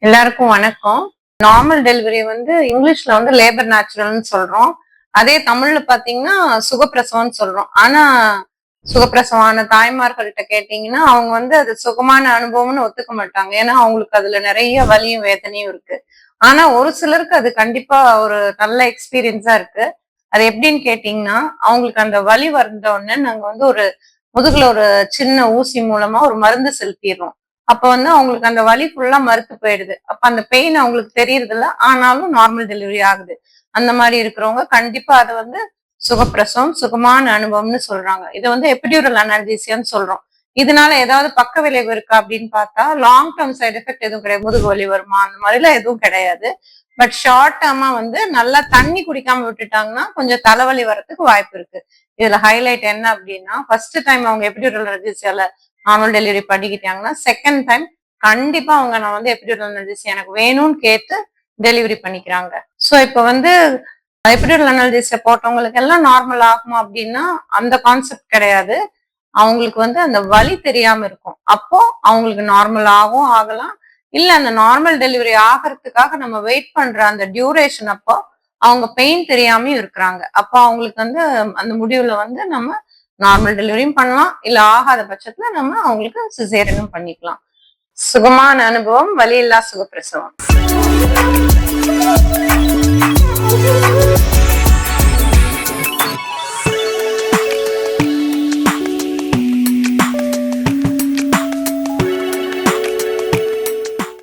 எல்லாருக்கும் வணக்கம். Normal delivery வந்து இங்கிலீஷ்ல வந்து லேபர் நேச்சுரல்னு சொல்றோம். அதே தமிழ்ல பாத்தீங்கன்னா சுகப்பிரசவம்னு சொல்றோம். ஆனா சுகப்பிரசவமான தாய்மார்கள்ட்ட கேட்டீங்கன்னா அவங்க வந்து அது சுகமான அனுபவம்னு ஒத்துக்க மாட்டாங்க. ஏன்னா அவங்களுக்கு அதுல நிறைய வலியும் வேதனையும் இருக்கு. ஆனா ஒரு சிலருக்கு அது கண்டிப்பா ஒரு நல்ல எக்ஸ்பீரியன்ஸா இருக்கு. அது எப்படின்னு கேட்டீங்கன்னா அவங்களுக்கு அந்த வலி வந்த உடனே நாங்க வந்து ஒரு முதுகுல ஒரு சின்ன ஊசி மூலமா ஒரு மருந்து செலுத்திடுறோம். அப்ப வந்து அவங்களுக்கு அந்த வலி ஃபுல்லா மறுத்து போயிடுது. அப்ப அந்த பெயின் அவங்களுக்கு தெரியறது இல்ல. ஆனாலும் நார்மல் டெலிவரி ஆகுது. அந்த மாதிரி இருக்கிறவங்க கண்டிப்பா அது வந்து சுகப்பிரசவம், சுகமான அனுபவம்னு சொல்றாங்க. இதை வந்து எபிடியூரல் அனல்ஜீசியான்னு சொல்றோம். இதனால ஏதாவது பக்க விளைவு இருக்கா அப்படின்னு பார்த்தா லாங் டேர்ம் சைடு எஃபெக்ட் எதுவும் கிடையாது. முதுகு வலி வருமா அந்த மாதிரிலாம் எதுவும் கிடையாது. பட் ஷார்ட் டேர்மா வந்து நல்லா தண்ணி குடிக்காம விட்டுட்டாங்கன்னா கொஞ்சம் தலைவலி வரதுக்கு வாய்ப்பு இருக்கு. இதுல ஹைலைட் என்ன அப்படின்னா ஃபர்ஸ்ட் டைம் அவங்க எபிடியூரல் அனல்ஜீசியால நார்மல் டெலிவரி பண்ணிக்கிட்டாங்கன்னா செகண்ட் டைம் கண்டிப்பா அவங்க நான் வந்து எபிடியூரல் அனல்ஜீசியா எனக்கு வேணும்னு கேட்டு டெலிவரி பண்ணிக்கிறாங்க. ஸோ இப்போ வந்து எபிடியூரல் அனல்ஜீசியா போட்டவங்களுக்கு எல்லாம் நார்மல் ஆகுமா அப்படின்னா அந்த கான்செப்ட் கிடையாது. அவங்களுக்கு வந்து அந்த வலி தெரியாம இருக்கும். அப்போ அவங்களுக்கு நார்மல் ஆகும் ஆகலாம். இல்ல அந்த நார்மல் டெலிவரி ஆகிறதுக்காக நம்ம வெயிட் பண்ற அந்த டியூரேஷன் அப்போ அவங்க பெயின் தெரியாமயும் இருக்கிறாங்க. அப்போ அவங்களுக்கு வந்து அந்த முடிவுல வந்து நம்ம நார்மல் டெலிவரியும் பண்ணலாம். இல்ல ஆகாத பட்சத்துல நம்ம அவங்களுக்கு சிசேரியனும் பண்ணிக்கலாம். சுகமான அனுபவம், வலி இல்லா சுகப்பிரசவம்.